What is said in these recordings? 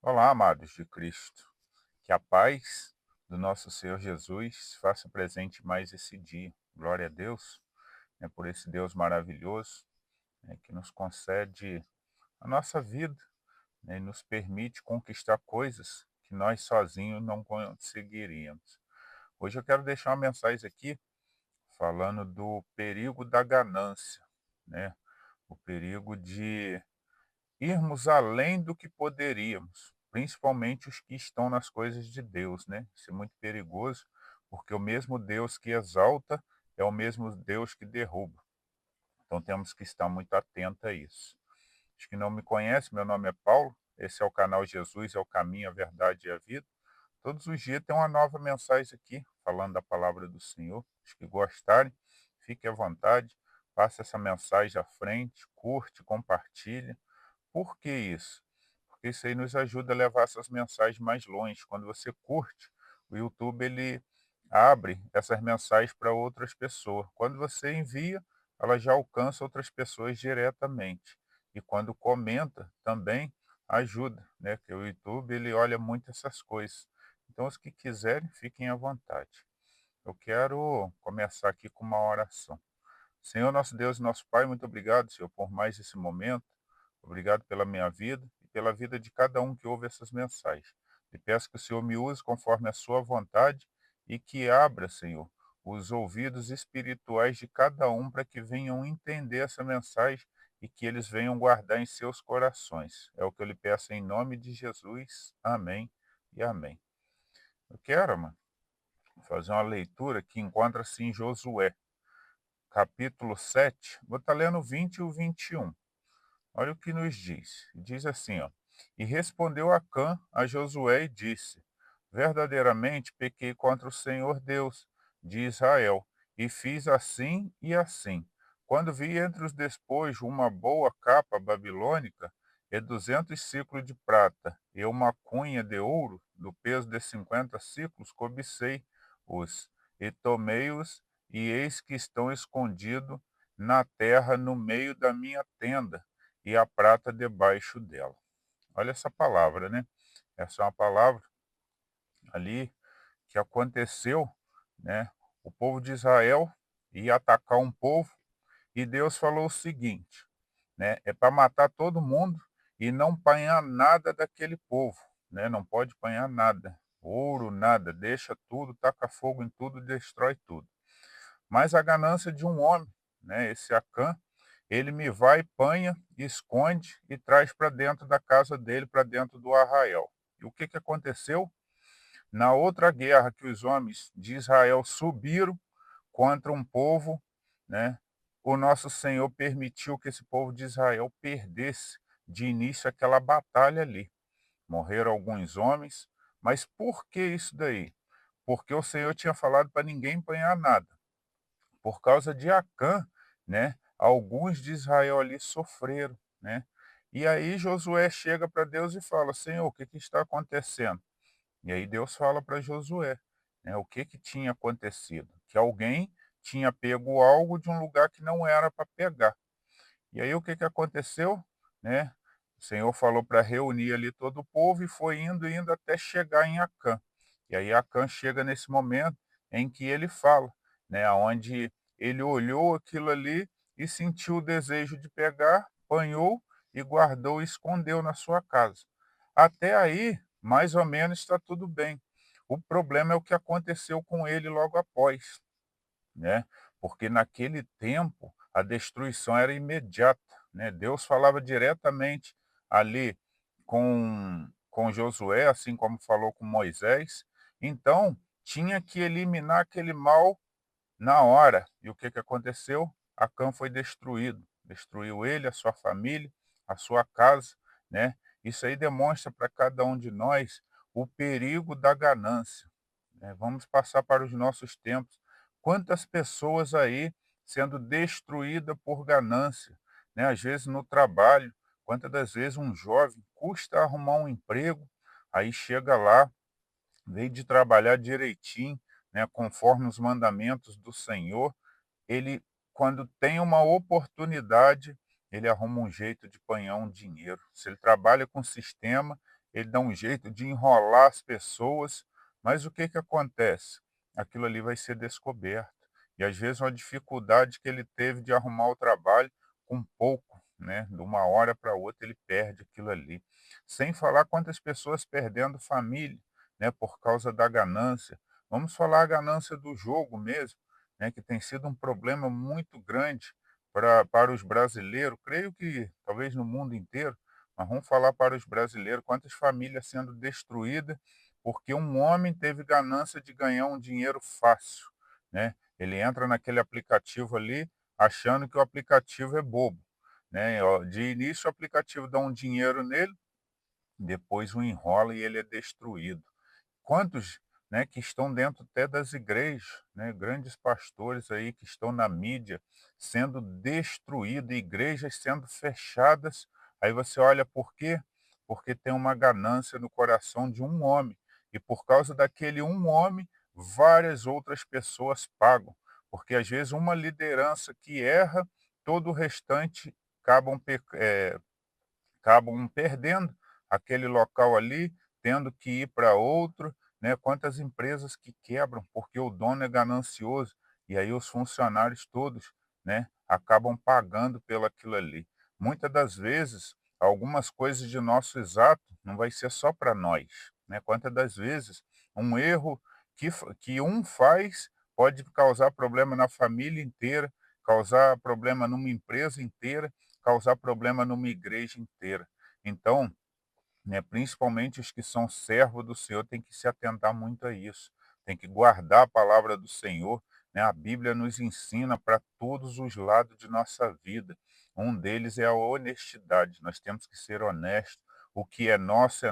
Olá, amados de Cristo. Que a paz do nosso Senhor Jesus se faça presente mais esse dia. Glória a Deus, por esse Deus maravilhoso, que nos concede a nossa vida, e nos permite conquistar coisas que nós sozinhos não conseguiríamos. Hoje eu quero deixar uma mensagem aqui falando do perigo da ganância, né? O perigo de irmos além do que poderíamos, principalmente os que estão nas coisas de Deus, né? Isso é muito perigoso, porque o mesmo Deus que exalta é o mesmo Deus que derruba. Então temos que estar muito atentos a isso. Os que não me conhecem, meu nome é Paulo, esse é o canal Jesus é o caminho, a verdade e a vida. Todos os dias tem uma nova mensagem aqui, falando da palavra do Senhor. Os que gostarem, fiquem à vontade, passe essa mensagem à frente, curte, compartilhe. Por que isso? Porque isso aí nos ajuda a levar essas mensagens mais longe. Quando você curte, o YouTube ele abre essas mensagens para outras pessoas. Quando você envia, ela já alcança outras pessoas diretamente. E quando comenta, também ajuda, né? Porque o YouTube ele olha muito essas coisas. Então, os que quiserem, fiquem à vontade. Eu quero começar aqui com uma oração. Senhor, nosso Deus e nosso Pai, muito obrigado, Senhor, por mais esse momento. Obrigado pela minha vida e pela vida de cada um que ouve essas mensagens. E peço que o Senhor me use conforme a sua vontade e que abra, Senhor, os ouvidos espirituais de cada um para que venham entender essa mensagem e que eles venham guardar em seus corações. É o que eu lhe peço em nome de Jesus. Amém e amém. Eu quero, mano, fazer uma leitura que encontra-se em Josué, capítulo 7. Vou estar lendo o 20 e o 21. Olha o que nos diz. Diz assim, ó: E respondeu Acã a Josué e disse: Verdadeiramente pequei contra o Senhor Deus de Israel, e fiz assim e assim. Quando vi entre os despojos uma boa capa babilônica e 200 ciclos de prata, e uma cunha de ouro, do peso de 50 ciclos, cobicei-os, e tomei-os, e eis que estão escondidos na terra no meio da minha tenda, e a prata debaixo dela. Olha essa palavra, né? Essa é uma palavra ali que aconteceu, né? O povo de Israel ia atacar um povo e Deus falou o seguinte, né? É para matar todo mundo e não apanhar nada daquele povo, né? Não pode apanhar nada, ouro, nada, deixa tudo, taca fogo em tudo, destrói tudo. Mas a ganância de um homem, né? Esse Acã, ele me vai, panha, esconde e traz para dentro da casa dele, para dentro do arraial. E o que, que aconteceu? Na outra guerra que os homens de Israel subiram contra um povo, né, o nosso Senhor permitiu que esse povo de Israel perdesse de início aquela batalha ali. Morreram alguns homens, mas por que isso daí? Porque o Senhor tinha falado para ninguém apanhar nada. Por causa de Acã, né, alguns de Israel ali sofreram, né? E aí Josué chega para Deus e fala: Senhor, o que, que está acontecendo? E aí Deus fala para Josué, né, o que, que tinha acontecido? Que alguém tinha pego algo de um lugar que não era para pegar. E aí o que, que aconteceu? Né? O Senhor falou para reunir ali todo o povo e foi indo, indo até chegar em Acã. E aí Acã chega nesse momento em que ele fala, né, onde ele olhou aquilo ali e sentiu o desejo de pegar, apanhou e guardou e escondeu na sua casa. Até aí, mais ou menos, está tudo bem. O problema é o que aconteceu com ele logo após, né? Porque naquele tempo a destruição era imediata, né? Deus falava diretamente ali com Josué, assim como falou com Moisés. Então, tinha que eliminar aquele mal na hora. E o que que aconteceu? Acã foi destruído. Destruiu ele, a sua família, a sua casa, né? Isso aí demonstra para cada um de nós o perigo da ganância, né? Vamos passar para os nossos tempos. Quantas pessoas aí sendo destruídas por ganância, né? Às vezes no trabalho, quantas das vezes um jovem custa arrumar um emprego, aí chega lá, veio de trabalhar direitinho, né, conforme os mandamentos do Senhor, ele, quando tem uma oportunidade, ele arruma um jeito de ganhar um dinheiro. Se ele trabalha com sistema, ele dá um jeito de enrolar as pessoas, mas o que que acontece? Aquilo ali vai ser descoberto. E às vezes uma dificuldade que ele teve de arrumar o trabalho com pouco, né? De uma hora para outra ele perde aquilo ali. Sem falar quantas pessoas perdendo família, né? Por causa da ganância. Vamos falar a ganância do jogo mesmo, né? Que tem sido um problema muito grande para os brasileiros. Creio que talvez no mundo inteiro, mas vamos falar para os brasileiros, quantas famílias sendo destruídas porque um homem teve ganância de ganhar um dinheiro fácil, né? Ele entra naquele aplicativo ali achando que o aplicativo é bobo, né? Ó, de início o aplicativo dá um dinheiro nele, depois o enrola e ele é destruído. Quantos, né, que estão dentro até das igrejas, né, grandes pastores aí que estão na mídia sendo destruídos, igrejas sendo fechadas. Aí você olha por quê? Porque tem uma ganância no coração de um homem. E por causa daquele um homem, várias outras pessoas pagam. Porque às vezes uma liderança que erra, todo o restante acabam, acabam perdendo aquele local ali, tendo que ir para outro, né? Quantas empresas que quebram porque o dono é ganancioso e aí os funcionários todos, né, acabam pagando pelo aquilo ali. Muitas das vezes, algumas coisas de nosso exato não vai ser só para nós, né? Quantas das vezes um erro que um faz pode causar problema na família inteira, causar problema numa empresa inteira, causar problema numa igreja inteira. Então, né, principalmente os que são servos do Senhor têm que se atentar muito a isso, tem que guardar a palavra do Senhor, né? A Bíblia nos ensina para todos os lados de nossa vida. Um deles é a honestidade. Nós temos que ser honestos. O que é nosso,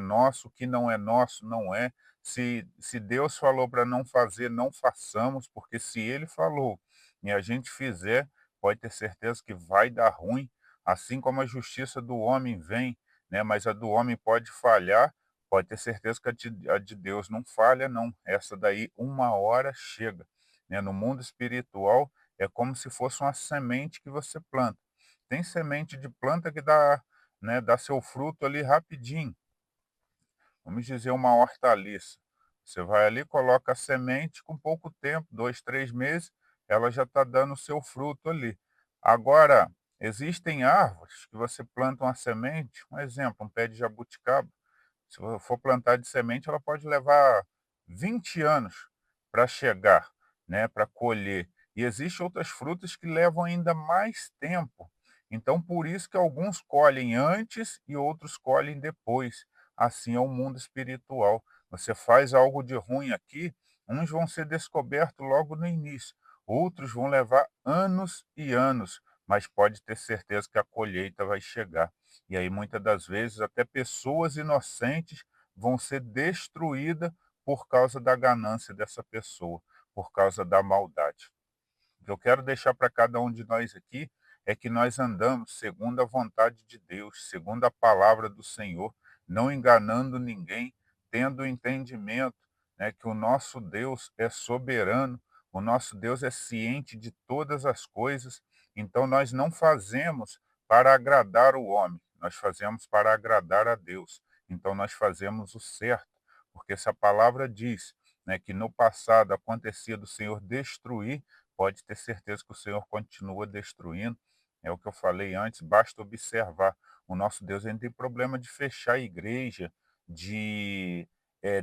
o que não é nosso, não é. Se Deus falou para não fazer, não façamos, porque se Ele falou e a gente fizer, pode ter certeza que vai dar ruim, assim como a justiça do homem vem, né, mas a do homem pode falhar, pode ter certeza que a de Deus não falha não, essa daí uma hora chega, né. No mundo espiritual é como se fosse uma semente que você planta. Tem semente de planta que dá, né, dá seu fruto ali rapidinho, vamos dizer uma hortaliça. Você vai ali, coloca a semente, com pouco tempo, 2, 3 meses, ela já está dando o seu fruto ali. Agora, existem árvores que você planta uma semente, um exemplo, um pé de jabuticaba. Se for plantar de semente, ela pode levar 20 anos para chegar, né, para colher. E existem outras frutas que levam ainda mais tempo. Então, por isso que alguns colhem antes e outros colhem depois. Assim é o mundo espiritual. Você faz algo de ruim aqui, uns vão ser descobertos logo no início, outros vão levar anos e anos, mas pode ter certeza que a colheita vai chegar. E aí, muitas das vezes, até pessoas inocentes vão ser destruídas por causa da ganância dessa pessoa, por causa da maldade. O que eu quero deixar para cada um de nós aqui é que nós andamos segundo a vontade de Deus, segundo a palavra do Senhor, não enganando ninguém, tendo o entendimento, né, que o nosso Deus é soberano, o nosso Deus é ciente de todas as coisas, então nós não fazemos para agradar o homem, nós fazemos para agradar a Deus. Então nós fazemos o certo, porque se a palavra diz, né, que no passado acontecia do Senhor destruir, pode ter certeza que o Senhor continua destruindo. É o que eu falei antes, basta observar. O nosso Deus ele não tem problema de fechar a igreja, de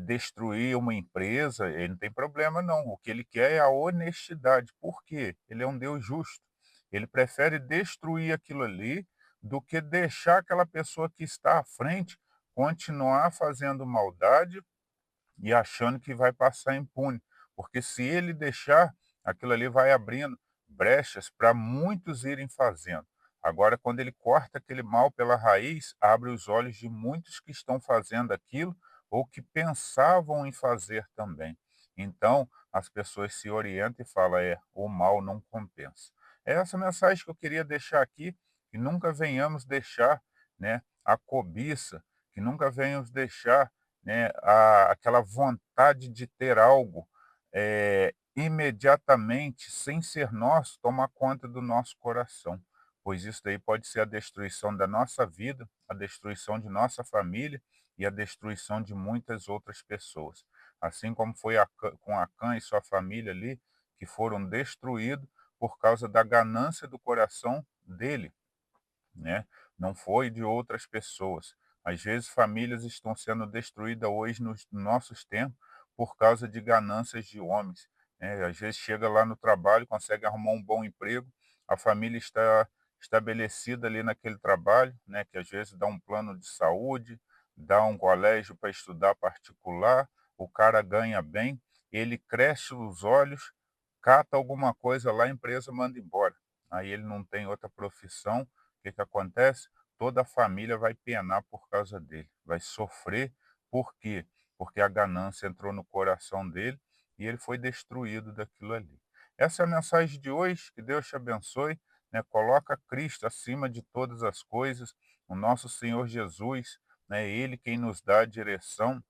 destruir uma empresa, ele não tem problema não. O que ele quer é a honestidade. Por quê? Ele é um Deus justo. Ele prefere destruir aquilo ali do que deixar aquela pessoa que está à frente continuar fazendo maldade e achando que vai passar impune, porque se ele deixar, aquilo ali vai abrindo brechas para muitos irem fazendo. Agora, quando ele corta aquele mal pela raiz, abre os olhos de muitos que estão fazendo aquilo ou que pensavam em fazer também. Então, as pessoas se orientam e falam: o mal não compensa. É essa mensagem que eu queria deixar aqui, que nunca venhamos deixar, né, a cobiça, que nunca venhamos deixar, né, aquela vontade de ter algo imediatamente, sem ser nosso, tomar conta do nosso coração, pois isso daí pode ser a destruição da nossa vida, a destruição de nossa família e a destruição de muitas outras pessoas. Assim como foi com Acã e sua família ali, que foram destruídos por causa da ganância do coração dele, né? Não foi de outras pessoas. Às vezes famílias estão sendo destruídas hoje nos nossos tempos por causa de ganâncias de homens, né? Às vezes chega lá no trabalho, consegue arrumar um bom emprego, a família está estabelecida ali naquele trabalho, né? Que às vezes dá um plano de saúde, dá um colégio para estudar particular, o cara ganha bem, ele cresce os olhos, cata alguma coisa lá, a empresa manda embora. Aí ele não tem outra profissão, que acontece? Toda a família vai penar por causa dele, vai sofrer. Por quê? Porque a ganância entrou no coração dele e ele foi destruído daquilo ali. Essa é a mensagem de hoje, que Deus te abençoe, né? Coloca Cristo acima de todas as coisas, o nosso Senhor Jesus, né? Ele quem nos dá a direção.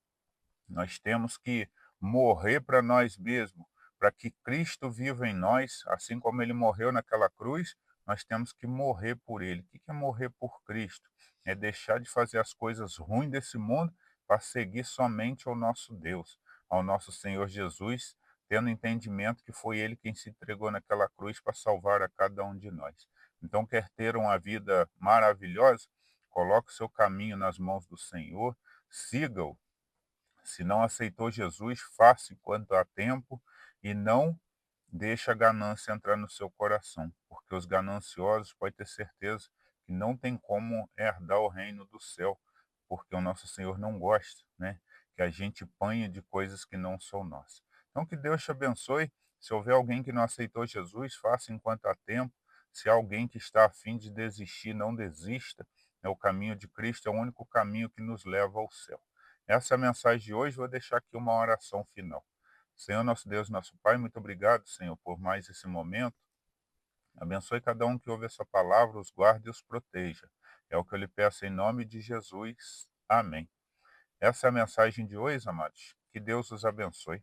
Nós temos que morrer para nós mesmos, para que Cristo viva em nós, assim como ele morreu naquela cruz, nós temos que morrer por ele. O que é morrer por Cristo? É deixar de fazer as coisas ruins desse mundo para seguir somente ao nosso Deus, ao nosso Senhor Jesus, tendo entendimento que foi ele quem se entregou naquela cruz para salvar a cada um de nós. Então, quer ter uma vida maravilhosa? Coloque o seu caminho nas mãos do Senhor, siga-o. Se não aceitou Jesus, faça enquanto há tempo e não deixe a ganância entrar no seu coração, porque os gananciosos pode ter certeza que não tem como herdar o reino do céu, porque o nosso Senhor não gosta, né, que a gente panha de coisas que não são nossas. Então que Deus te abençoe. Se houver alguém que não aceitou Jesus, faça enquanto há tempo. Se há alguém que está a fim de desistir, não desista. O caminho de Cristo é o único caminho que nos leva ao céu. Essa é a mensagem de hoje. Vou deixar aqui uma oração final. Senhor, nosso Deus, nosso Pai, muito obrigado, Senhor, por mais esse momento. Abençoe cada um que ouve essa palavra, os guarde e os proteja. É o que eu lhe peço em nome de Jesus. Amém. Essa é a mensagem de hoje, amados. Que Deus os abençoe.